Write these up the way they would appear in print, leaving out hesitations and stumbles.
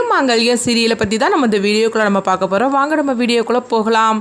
திருமாங்கல்ய சீரியலை பற்றி தான் நம்ம இந்த வீடியோக்குள்ளே நம்ம பார்க்க போகிறோம். வாங்க நம்ம வீடியோக்குள்ளே போகலாம்.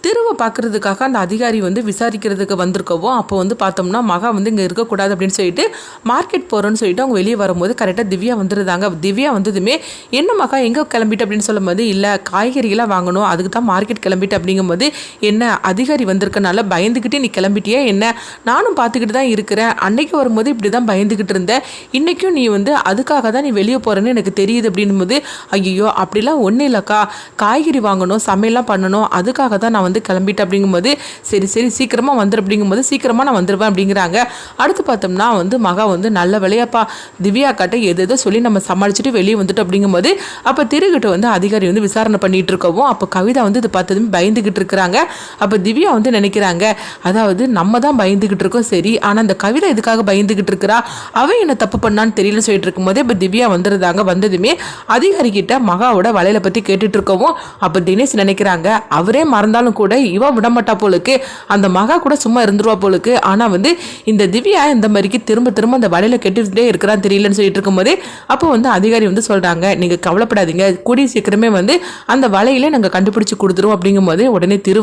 திருவை பார்க்குறதுக்காக அந்த அதிகாரி விசாரிக்கிறதுக்கு வந்திருக்கவும் அப்போ பார்த்தோம்னா மகா இங்கே இருக்கக்கூடாது அப்படின்னு சொல்லிட்டு மார்க்கெட் போகிறோன்னு சொல்லிட்டு அவங்க வெளியே வரும்போது கரெக்டாக திவ்யா வந்துருந்தாங்க. திவ்யா வந்ததுமே என்ன மகா எங்கே கிளம்பிட்டு அப்படின்னு சொல்லும்போது இல்லை காய்கறிகளாக வாங்கணும், அதுக்கு தான் மார்க்கெட் கிளம்பிட்டு அப்படிங்கும்போது என்ன அதிகாரி வந்திருக்கனால பயந்துக்கிட்டே நீ கிளம்பிட்டியே என்ன, நானும் பார்த்துக்கிட்டு தான் இருக்கிறேன், அன்னைக்கு வரும்போது இப்படி தான் பயந்துக்கிட்டு இருந்தேன், இன்றைக்கும் நீ அதுக்காக தான் நீ வெளியே போகிறேன்னு எனக்கு தெரியுது அப்படின்போது ஐயோ அப்படிலாம் ஒன்றும் இல்லைக்கா, காய்கறி வாங்கணும் சமையல்லாம் பண்ணணும் அதுக்காக தான் நான் கிளம்பிட்டு அப்படிங்கும்போது சரி சரி சீக்கிரமாக வந்துடு அப்படிங்கும்போது சீக்கிரமாக நான் வந்துடுவேன் அப்படிங்கிறாங்க. அடுத்து பார்த்தோம்னா மகா நல்ல விளையாப்பா திவ்யா கிட்ட எதோ சொல்லி நம்ம சமாளிச்சுட்டு வெளியே வந்துட்டு அப்படிங்கும்போது அப்போ திருகிட்ட அதிகாரி விசாரணை பண்ணிட்டு இருக்கவும் அப்போ கவிதா இது பார்த்ததுமே பயந்துகிட்டு இருக்கிறாங்க. அப்போ திவ்யா நினைக்கிறாங்க அதாவது நம்ம தான் பயந்துகிட்டு இருக்கோம் சரி, ஆனால் அந்த கவிதா எதுக்காக பயந்துகிட்டு இருக்கிறா, அவன் என்ன தப்பு பண்ணான்னு தெரியல சொல்லிட்டு இருக்கும்போது இப்போ திவ்யா வந்துருந்தாங்க. வந்ததுமே அதிகாரி கிட்ட மகாவோட வலையில பற்றி கேட்டுட்டு இருக்கவும் அப்போ தினேஷ் நினைக்கிறாங்க அவரே மறந்தாலும் கூட இவ விடமாட்டா போலுக்கு, அந்த மகா கூட சும்மா இருந்துருவா போலுக்கு, ஆனா இந்த திவ்யா இந்த மாதிரிக்கு திரும்ப திரும்ப அந்த வலையில கெட்டுக்கிட்டே இருக்கிறான்னு தெரியலன்னு சொல்லிட்டு இருக்கும்போது அப்போ அதிகாரி சொல்றாங்க நீங்க கவலைப்படாதீங்க, கூடிய சீக்கிரமே அந்த வலையில நாங்க கண்டுபிடிச்சு கொடுத்துருவோம் அப்படிங்கும்போது உடனே திரு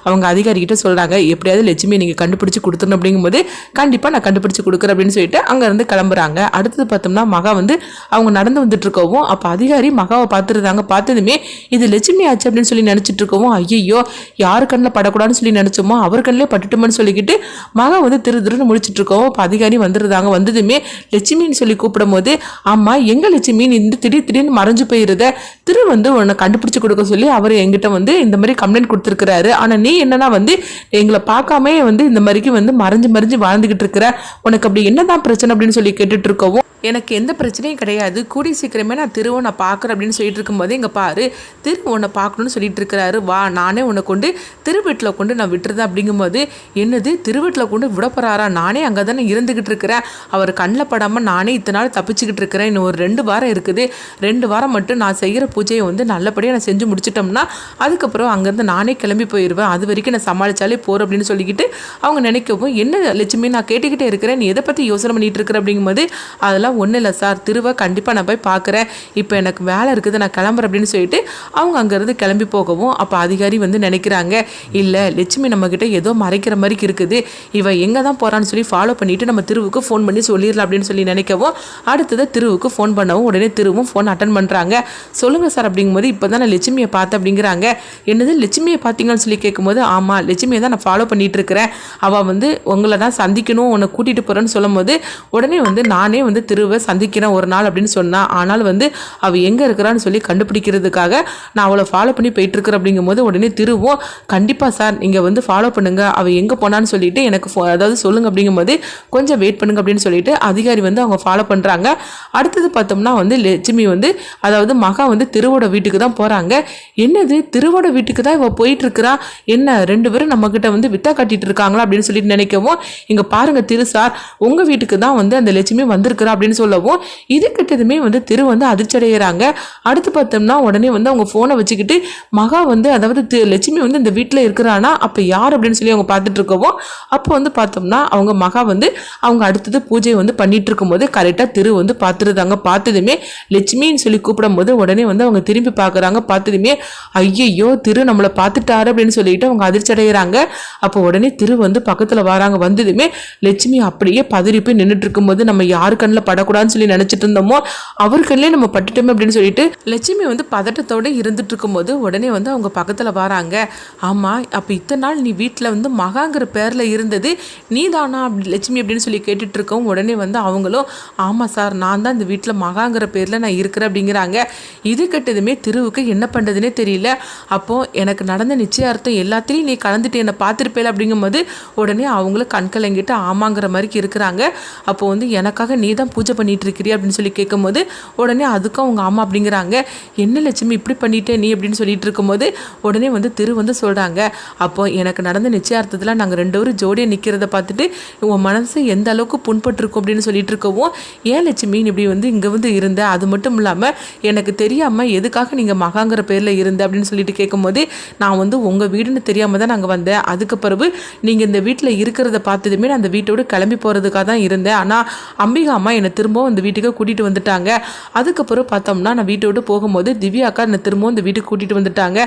அவங்க அதிகாரி கிட்ட சொல்றாங்க எப்படியாவது லட்சுமி நீங்க கண்டுபிடிச்சு கொடுத்துடணும் அப்படிங்கும்போது கண்டிப்பா நான் கண்டுபிடிச்சு கொடுக்குறேன் அப்படின்னு சொல்லிட்டு அங்க இருந்து கிளம்புறாங்க. அடுத்தது பார்த்தோம்னா மகா அவங்க நடந்து வந்துட்டு இருக்கவும் அப்ப அதிகாரி மகாவை பார்த்துருந்தாங்க. பார்த்ததுமே இது லட்சுமி ஆச்சு அப்படின்னு சொல்லி நினைச்சிட்டு இருக்கவும் ஐயோ யாரு கண்ணில் படக்கூடாதுன்னு சொல்லி நினைச்சோமோ அவர் கண்ணிலே பட்டுட்டுமான்னு சொல்லிக்கிட்டு மகா திருன்னு முடிச்சுட்டு இருக்கோம். இப்போ அதிகாரி வந்துருந்தாங்க. வந்ததுமே லட்சுமின்னு சொல்லி கூப்பிடும் போது ஆமா எங்க லட்சுமி நீ திடீர்னு மறைஞ்சு போயிருத, திரு உன்னை கண்டுபிடிச்சு கொடுக்க சொல்லி அவர் எங்கிட்ட இந்த மாதிரி கம்ப்ளைண்ட் கொடுத்துருக்கிறாரு, ஆனா நீ என்னன்னா எங்களை பார்க்காம இந்த மாதிரிக்கு மறைஞ்சு வாழ்ந்துகிட்டு இருக்கிற, உனக்கு அப்படி என்னதான் பிரச்சனை அப்படின்னு சொல்லி கேட்டுட்டு இருக்கவும் எனக்கு எந்த பிரச்சனையும் கிடையாது, கூடிய சீக்கிரமே நான் திருவை நான் பார்க்குறேன் அப்படின்னு சொல்லிட்டு இருக்கும்போது இங்கே பாரு திரு உன்னை பார்க்கணும்னு சொல்லிட்டு இருக்கிறாரு, வா நானே உன்னை கொண்டு திருவீட்டில் கொண்டு நான் விட்டுருதேன் அப்படிங்கும்போது என்னது திருவீட்டில் கொண்டு விட போகிறாரா, நானே அங்கே தானே இருந்துக்கிட்டு இருக்கிறேன், அவர் கண்ணில் படாமல் நானே இத்தனை நாள் தப்பிச்சுக்கிட்டு இருக்கிறேன், இன்னும் ஒரு 2 வாரம் இருக்குது, 2 வாரம் மட்டும் நான் செய்கிற பூஜையை நல்லபடியாக நான் செஞ்சு முடிச்சிட்டோம்னா அதுக்கப்புறம் அங்கேருந்து நானே கிளம்பி போயிடுவேன், அது வரைக்கும் நான் சமாளித்தாலே போகிறேன் அப்படின்னு சொல்லிக்கிட்டு அவங்க நினைக்கவும் என்ன லட்சுமி நான் கேட்டுக்கிட்டே இருக்கிறேன், நீ எதை பற்றி யோசனை பண்ணிகிட்டு இருக்கிற அப்படிங்கும்போது அதெல்லாம் ஒன்றும் இல்லை சார், திருவை கண்டிப்பாக நான் போய் பார்க்குறேன், இப்போ எனக்கு வேலை இருக்குது நான் கிளம்புறேன் அப்படின்னு சொல்லிட்டு அவங்க அங்கேருந்து கிளம்பி போகவும் அப்போ அதிகாரி நினைக்கிறாங்க இல்லை லட்சுமி நம்மக்கிட்ட ஏதோ மறைக்கிற மாதிரி இருக்குது, இவ எங்கே தான் போகிறான்னு சொல்லி ஃபாலோ பண்ணிவிட்டு நம்ம திருவுக்கு ஃபோன் பண்ணி சொல்லிடலாம் அப்படின்னு சொல்லி நினைக்கவும் அடுத்தது திருவுக்கு ஃபோன் பண்ணவும் உடனே திருவும் ஃபோன் அட்டன் பண்ணுறாங்க. சொல்லுங்கள் சார் அப்படிங்கும்போது இப்போ தான் நான் லட்சுமியை பார்த்தேன் அப்படிங்கிறாங்க. என்னது லட்சுமியை பார்த்தீங்கன்னு சொல்லி கேட்கும்போது ஆமாம் லட்சுமியை தான் நான் ஃபாலோ பண்ணிகிட்டு இருக்கிறேன், அவள் உங்களை தான் சந்திக்கணும் உன்னை கூட்டிகிட்டு போகிறேன்னு சொல்லும் போது உடனே நானே திருவை சந்திக்கிறேன் ஒரு நாள் அப்படின்னு சொன்னா, ஆனால் அவள் எங்கே இருக்கிறான்னு சொல்லி கண்டுபிடிக்கிறதுக்காக நான் அவளை ஃபாலோ பண்ணி போயிட்டு இருக்கிறேன் அப்படிங்கும்போது உடனே திருவும் கண்டிப்பாக சார் நீங்கள் ஃபாலோ பண்ணுங்க, அவள் எங்கே போனான்னு சொல்லிட்டு எனக்கு அதாவது சொல்லுங்க அப்படிங்கும்போது கொஞ்சம் வெயிட் பண்ணுங்க அப்படின்னு சொல்லிட்டு அதிகாரி அவங்க ஃபாலோ பண்ணுறாங்க. அடுத்தது பார்த்தோம்னா லட்சுமி அதாவது மகா திருவோட வீட்டுக்கு தான் போகிறாங்க. என்னது திருவோட வீட்டுக்கு தான் இவள் போயிட்டு இருக்கிறா, என்ன 2 பேரும் நம்மக்கிட்ட வித்தா காட்டிட்டு இருக்காங்களா அப்படின்னு சொல்லிட்டு நினைக்கவும் இங்கே பாருங்க திரு சார் உங்கள் வீட்டுக்கு தான் அந்த லட்சுமி வந்திருக்கிறா அப்படின்னு சொல்லவும் இது கிட்டதுமே திரு அதிர்ச்சி அடைகிறாங்க. அடுத்து பார்த்தோம்னா உடனே அவங்க ஃபோனை வச்சுக்கிட்டு மகா அதாவது லட்சுமி இந்த வீட்டில் இருக்கிறானா அப்போ யார் அப்படின்னு சொல்லி அவங்க பார்த்துட்டு இருக்கவும் அப்போ பார்த்தோம்னா அவங்க மகா அவங்க அடுத்தது பூஜை பண்ணிட்டு இருக்கும்போது கரெக்டாக திரு பார்த்துருந்தாங்க. பார்த்ததுமே லட்சுமின்னு சொல்லி கூப்பிடும் போது உடனே அவங்க திரும்பி பார்க்குறாங்க. பார்த்ததுமே ஐயையோ திரு நம்மளை பார்த்துட்டாரு அப்படின்னு சொல்லிட்டு அவங்க அதிர்ச்சி அடைகிறாங்க. அப்போ உடனே திரு பக்கத்தில் வராங்க. வந்ததுமே லட்சுமி அப்படியே பதறி போய் நின்றுட்டு இருக்கும்போது நம்ம யாரு கண்ணில் படக்கூடாதுன்னு சொல்லி நினைச்சிட்டு இருந்தோமோ அவர் கண்ணிலே நம்ம பட்டுட்டோமே அப்படின்னு சொல்லிட்டு லட்சுமி பதட்டத்தோடு இருந்துட்டு இருக்கும்போது உடனே அவங்க பக்கத்தில் வராங்க. ஆமாம் அப்போ இத்தனை நாள் நீ வீட்டில் மகாங்கிற பேரில் இருந்தது நீ தானா லட்சுமி அப்படின்னு சொல்லி கேட்டுட்டு இருக்கோம். உடனே அவங்களும் ஆமாம் சார் நான் தான் இந்த வீட்டில் மகாங்கிற பேரில் நான் இருக்கிறேன் அப்படிங்கிறாங்க. இது கெட்டதுமே திருவுக்கு என்ன பண்ணுறதுனே தெரியல. அப்போது எனக்கு நடந்த நிச்சயார்த்தம் எல்லாத்தையும் நீ கலந்துட்டு என்னை பார்த்துருப்பேல அப்படிங்கும்போது உடனே அவங்களும் கண்கலங்கிட்டு ஆமாங்கிற மாதிரி இருக்கிறாங்க. அப்போ எனக்காக நீ தான் பூஜை பண்ணிட்டு இருக்கிறியா அப்படின்னு சொல்லி கேட்கும்போது உடனே அதுக்கும் அவங்க ஆமாம் அப்படிங்கிறாங்க. என்ன லட்சுமி இப்படி பண்ணிட்டே நீ அப்படின்னு சொல்லிட்டு இருக்கும்போது உடனே திரு வந்து சொல்கிறாங்க, அப்போ எனக்கு நடந்த நிச்சயார்த்தத்தில் நாங்கள் 2 பேரும் ஜோடியாக நிற்கிறத பார்த்துட்டு உன் மனசு எந்த அளவுக்கு புண்பட்டுருக்கும் அப்படின்னு சொல்லிட்டு இருக்கவும், ஏன் லட்சுமி இப்படி வந்து இங்கே வந்து இருந்த, அது மட்டும் இல்லாமல் எனக்கு தெரியாமல் எதுக்காக நீங்கள் மகாங்கிற பேரில் இருந்த அப்படின்னு சொல்லிட்டு கேட்கும்போது, நான் வந்து உங்கள் வீடுன்னு தெரியாமல் தான் நாங்கள் வந்தேன். அதுக்கு பிறகு நீங்கள் இந்த வீட்டில் இருக்கிறத பார்த்ததுமே நான் அந்த வீட்டோடு கிளம்பி போகிறதுக்காக தான் இருந்தேன். ஆனால் அம்பிகா அம்மா என்னை திரும்பவும் இந்த வீட்டுக்கு கூட்டிகிட்டு வந்துட்டாங்க. அதுக்கப்புறம் பார்த்தோம்னா நான் வீட்டோடு போகும்போது திவ்யா அக்கா என்னை திரும்பவும் இந்த வீட்டுக்கு கூட்டிகிட்டு வந்துட்டாங்க.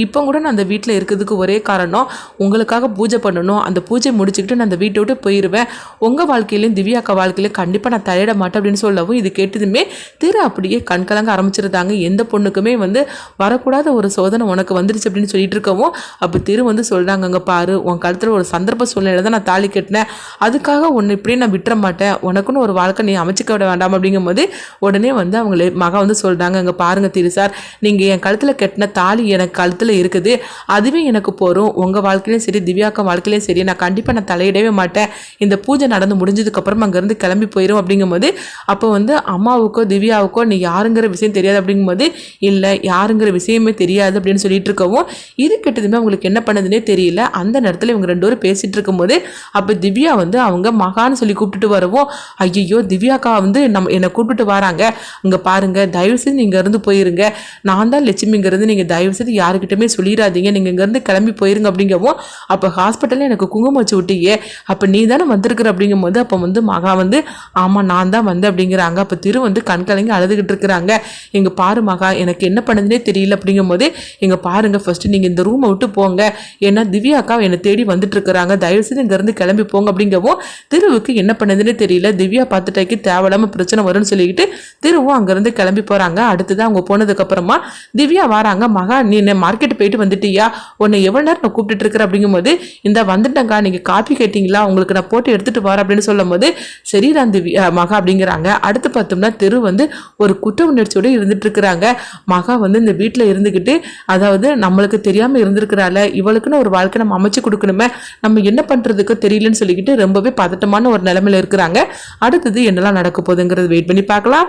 இப்போ கூட நான் அந்த வீட்டில் இருக்கிறதுக்கு ஒரே காரணம், உங்களுக்காக பூஜை பண்ணணும். அந்த பூஜை முடிச்சுக்கிட்டு நான் அந்த வீட்டோடு போயிடுவேன். உங்கள் வாழ்க்கையிலையும் திவ்யா அக்கா வாழ்க்கையிலையும் கண்டிப்பாக நான் தலையிட மாட்டேன் அப்படின்னு சொல்லவும், இது கேட்டதுமே திரு அப்படியே கண்கலங்க ஆரம்பிச்சிருந்தாங்க. எந்த பொண்ணுக்குமே வந்து வரக்கூடாத ஒரு சோதனை உனக்கு வந்துருச்சு அப்படின்னு சொல்லிட்டு இருக்கவும், அப்போ திரு வந்து சொல்கிறாங்க, அங்கே பாரு, உன் கழுத்தில் ஒரு சந்தர்ப்ப சூழ்நிலை தான் நான் தாலி கட்டினேன், அதுக்காக ஒன்று இப்படியே நான் விட்டுற மாட்டேன், உனக்குன்னு ஒரு வாழ்க்கை நீ அமைச்சிக்க விட வேண்டாம் அப்படிங்கும்போது உடனே வந்து அவங்களே மகா வந்து சொல்கிறாங்க, அங்கே பாருங்க திரு சார், நீங்கள் என் கழுத்தில் கட்டின தாலி எனக்கு கழுத்தில் இருக்குது, அதுவே எனக்கு போகிறோம். உங்கள் வாழ்க்கையிலையும் சரி திவ்யாக்கா வாழ்க்கையிலையும் சரி நான் கண்டிப்பாக நான் தலையிடவே மாட்டேன். இந்த பூஜை நடந்து முடிஞ்சதுக்கப்புறம் அங்கேருந்து கிளம்பி போயிடும் அப்படிங்கும்போது, அப்போ வந்து அம்மாவுக்கோ திவ்யாவுக்கோ நீ யாருங்கிற விஷயம் தெரியாது அப்படிங்கும்போது, இல்லை யாருங்கிற விஷயமே தெரியாது அப்படின்னு சொல்லிட்டு இருக்கவும், இது கெட்டதுமே அவங்களுக்கு என்ன பண்ணதுன்னே தெரியல. அந்த நேரத்தில் இவங்க 2 பேரும் பேசிகிட்டு இருக்கும்போது அப்போ திவ்யா வந்து அவங்க மகான்னு சொல்லி கூப்பிட்டுட்டு வரவும், ஐயோ திவ்யாக்கா வந்து என்னை கூப்பிட்டுட்டு வராங்க, அங்கே பாருங்க தயவுசெய்து நீங்கள் இருந்து போயிருங்க, நான் தான் லட்சுமிங்கிறது நீங்கள் தயவுசெய்து யாருக்கிட்டமே சொல்லிடாதீங்க, நீங்கள் இங்கேருந்து கிளம்பி போயிருங்க அப்படிங்கவும், அப்போ ஹாஸ்பிட்டலில் எனக்கு குங்குமம் வச்சு விட்டியே, அப்போ நீ தானே வந்திருக்கிற அப்படிங்கும்போது அப்போ வந்து மகா வந்து ஆமாம் நான் தான் வந்தேன் அப்படிங்கிறாங்க. அப்போ திரு வந்து கண்கலங்கி அழுதுகிட்டு இருக்கிறாங்க. எங்க பாரு மகா, எனக்கு என்ன பண்ணுதுன்னே தெரியல அப்படிங்கும்போது, எங்க பாருங்க ஃபர்ஸ்ட் நீங்கள் இந்த ரூமை விட்டு போங்க, ஏன்னா திவ்யா அக்கா என்னை தேடி வந்துட்டு இருக்கிறாங்க, தயவுசெய்து இங்கேருந்து கிளம்பி போங்க அப்படிங்கவும், திருவுக்கு என்ன பண்ணுதுன்னே தெரியல. திவ்யா பார்த்துட்டாக்கி தேவையில்லாமல் பிரச்சனை வரும்னு சொல்லிக்கிட்டு திருவும் அங்கேருந்து கிளம்பி போகிறாங்க. அடுத்ததான் அவங்க போனதுக்கப்புறமா திவ்யா வராங்க, மகா நீ என்ன மார்க்கெட்டு போயிட்டு வந்துட்டியா, உன்னை எவ்வளோ நேரம் நான் கூப்பிட்டுட்டு இருக்கிறேன் அப்படிங்கும்போது, இந்த வந்துட்டேங்க்கா, நீங்கள் காப்பி கேட்டிங்களா, உங்களுக்கு நான் போட்டு எடுத்துகிட்டு வரேன் அப்படின்னு சொல்லும் போது, சரி நான் திவ்யா மகா அப்படிங்கிறாங்க. அடுத்து பார்த்தோம்னா திரு வந்து ஒரு குற்ற உணர்ச்சியோடு இருந்துட்டு இருக்கிறாங்க. மகா வந்து இந்த வீட்டில் இருந்துக்கிட்டு, அதாவது நம்மளுக்கு தெரியாமல் இருந்திருக்கிறாள், இவளுக்குன்னு ஒரு வாழ்க்கை நம்ம அமைச்சு கொடுக்கணுமே, நம்ம என்ன பண்ணுறதுக்கு தெரியலன்னு சொல்லிக்கிட்டு ரொம்பவே பதட்டமான ஒரு நிலைமையில இருக்கிறாங்க. அடுத்தது என்னெல்லாம் நடக்க போகுதுங்கிறது வெயிட் பண்ணி பார்க்கலாம்.